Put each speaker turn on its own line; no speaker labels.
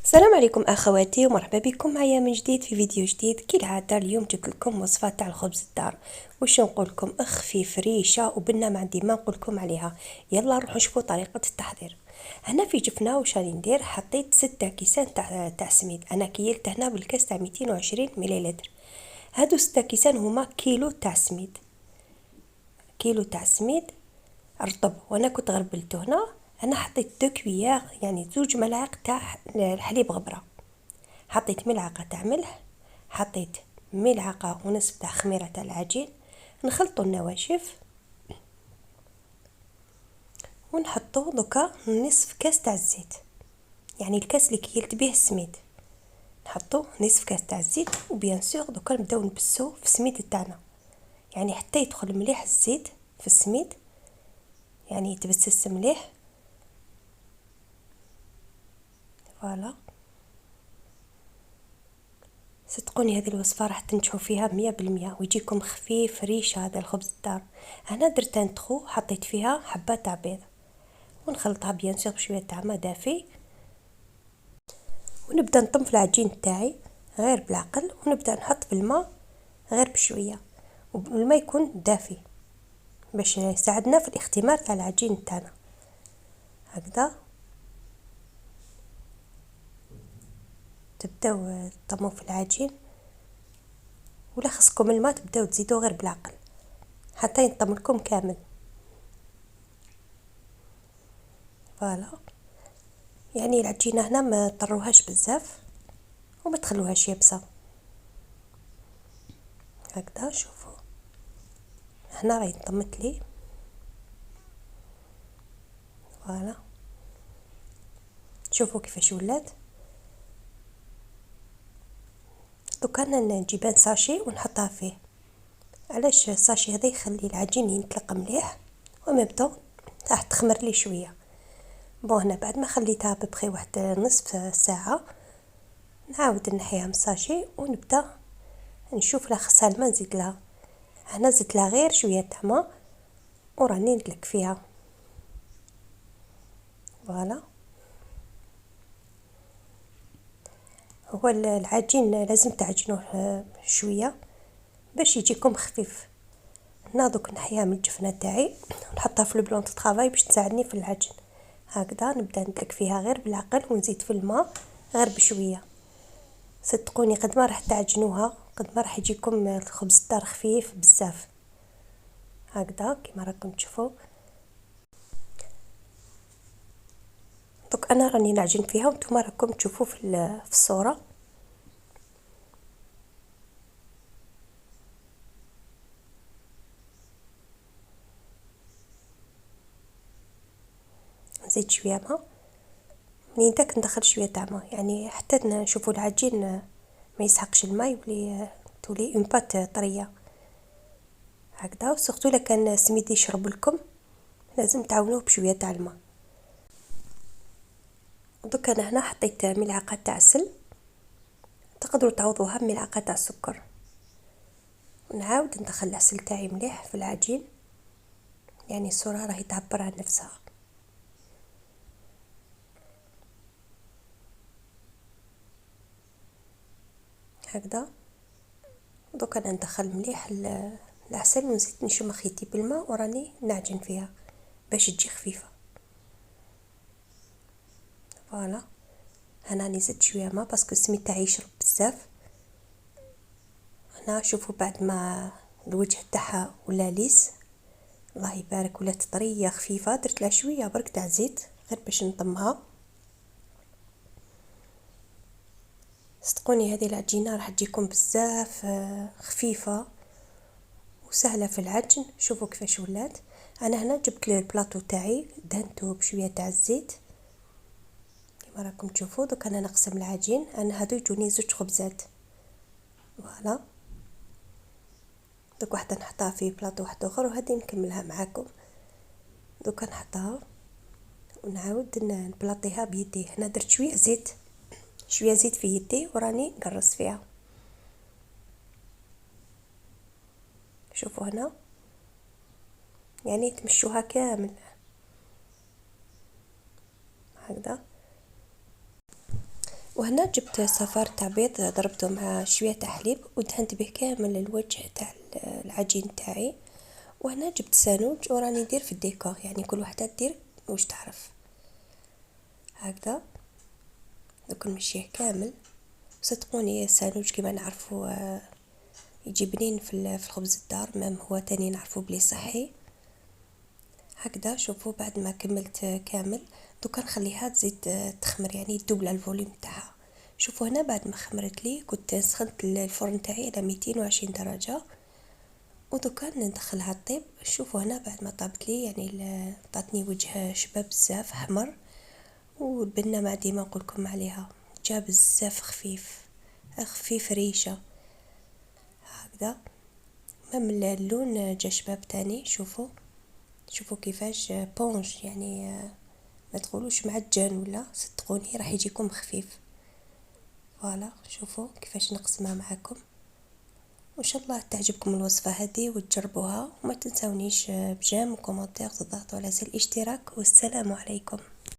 السلام عليكم اخواتي ومرحبا بكم معايا من جديد في فيديو جديد. كالعاده اليوم جبت لكم وصفه تاع الخبز الدار. واش نقول لكم خفيف ريشه وبنه ما عندي ما نقول لكم عليها. يلا نروحوا نشوفوا طريقه التحضير. هنا في جفنه واش راني ندير، حطيت 6 كيسان تاع سميد. انا كيلت هنا بالكاس تاع 220 مليلتر. هادو 6 كيسان هما كيلو تاع سميد، كيلو تاع سميد رطب. وانا كنت غربلته هنا. انا حطيت 2 كويار يعني 2 ملاعق تاع الحليب غبره، حطيت ملعقه تاع ملح، حطيت ملعقه ونصف تاع خميره تاع العجين. نخلطوا النواشف ونحطوا دوكا نصف كاس تاع الزيت، يعني الكاس اللي كيلت به السميد نحطوا نصف كاس تاع الزيت. وبيان سور دوكا نبداو نبسو في السميد تاعنا، يعني حتى يدخل مليح الزيت في السميد، يعني يتبسس مليح. فوالا صدقوني هذه الوصفه راح تنجحوا فيها 100% ويجيكم خفيف ريشه هذا الخبز الدار. انا درت انتخو، حطيت فيها حبات تاع بيض ونخلطها بيان سور بشويه تاع ماء دافي، ونبدا نطم في العجين تاعي غير بالعقل، ونبدا نحط في الماء غير بشويه، والماء يكون دافي باش يساعدنا في الاختمار تاع العجين تاعنا. هكذا تبداو تطموا في العجين، ولا خصكم الماء تبداو تزيدوا غير بالعقل حتى ينطم لكم كامل. فوالا يعني العجينه هنا ما طروهاش بزاف وما تخلوهاش يابسه. هكذا شوفوا هنا راهي طمت لي. فوالا شوفوا كيفاش ولات. دوكا نجيب ساشي ونحطها فيه. علاش الساشي هذا؟ يخلي العجين ينطلق مليح ومبدا راح تخمر لي شويه. هنا بعد ما خليتها ببخي واحد نصف ساعه نعاود نحيها من الساشي ونبدا نشوف لا خصها الماء نزيد لها. هنا زدت لها غير شويه تاع ماء وراني ندلك فيها. فوالا هو العجين لازم تعجنوه شويه باش يجيكم خفيف. هنا دوك نحيها من الجفنه تاعي ونحطها في البلون دو طرافاي باش تساعدني في العجن. هكذا نبدا ندلك فيها غير بالعقل ونزيد في الماء غير بشويه. صدقوني قد ما راح تعجنوها قد ما راح يجيكم الخبز الدار خفيف بزاف. هكذا كما راكم تشوفوا. دوك انا راني نعجن فيها وانتم راكم تشوفوا في الصوره. نزيد شويه ماء، منين داك ندخل شويه تاع ماء يعني حتى نشوفوا العجين ما يسحقش الماء، يولي تولي اون بات طريه. هكذا وسورتو الا كان السميد يشرب لكم لازم تعاونوه بشويه تاع الماء. دوك انا هنا حطيت ملعقه تاع عسل، تقدروا تعوضوها بملعقه تاع السكر، ونعاود ندخل العسل تاعي مليح في العجين، يعني الصوره راهي تعبر عن نفسها. هكذا دوك انا ندخل مليح العسل ونزيد نشم خيتي بالماء وراني نعجن فيها باش تجي خفيفه. فوالا هنا راني زدت شويه ماء باسكو السميد تاعي يشرب بزاف. هنا شوفوا بعد ما الوجه تاعها ولا ليس الله يبارك، ولات طريه خفيفه. درت لها شويه برك تاع زيت غير باش نطمها. صدقوني هذه العجينه راح تجيكم بزاف خفيفه وسهله في العجن. شوفوا كيفاش ولات. انا هنا جبت البلاطو تاعي دهنته بشويه تاع الزيت كما راكم تشوفوا. دوك انا نقسم العجين. انا هادو يجوني 2 خبزات. فوالا دوك واحده نحطها في بلاطو واحد اخر وهذه نكملها معاكم. دوك نحطها ونعاود نبلاطيها بيدي. هنا درت شويه زيت، شويه زيت في يدي وراني نقرص فيها. شوفوا هنا يعني تمشوها كامل هكذا. وهنا جبت صفار تاع بيض ضربته مع شويه تاع حليب ودهنت به كامل الوجه تاع العجين تاعي. وهنا جبت سانوج وراني ندير في الديكور، يعني كل وحده دير واش تعرف. هكذا دوك نمشيه كامل. صدقوني السانوج كما نعرفوا يجي بنين في الخبز الدار، مام هو تاني نعرفوا بلي صحي. هكذا شوفوا بعد ما كملت كامل دوكا نخليها تزيد تخمر، يعني تدوبل الفوليوم تاعها. شوفوا هنا بعد ما خمرت لي كنت سخنت الفرن تاعي على 220 درجه، ودوكا ندخلها طيب. شوفوا هنا بعد ما طابت لي يعني عطاتني وجه شبه بزاف احمر، والبنه ما ديما نقولكم عليها جا بزاف خفيف خفيف ريشه هكذا. مم اللون جا شباب تاني. شوفوا كيفاش بونج، يعني ما تقولوش معجن ولا، صدقوني راح يجيكم خفيف. فوالا شوفوا كيفاش نقسمها معكم، وان شاء الله تعجبكم الوصفه هذه وتجربوها. وما تنسونيش بجيم وكومنتير تضغطوا على زر الاشتراك. والسلام عليكم.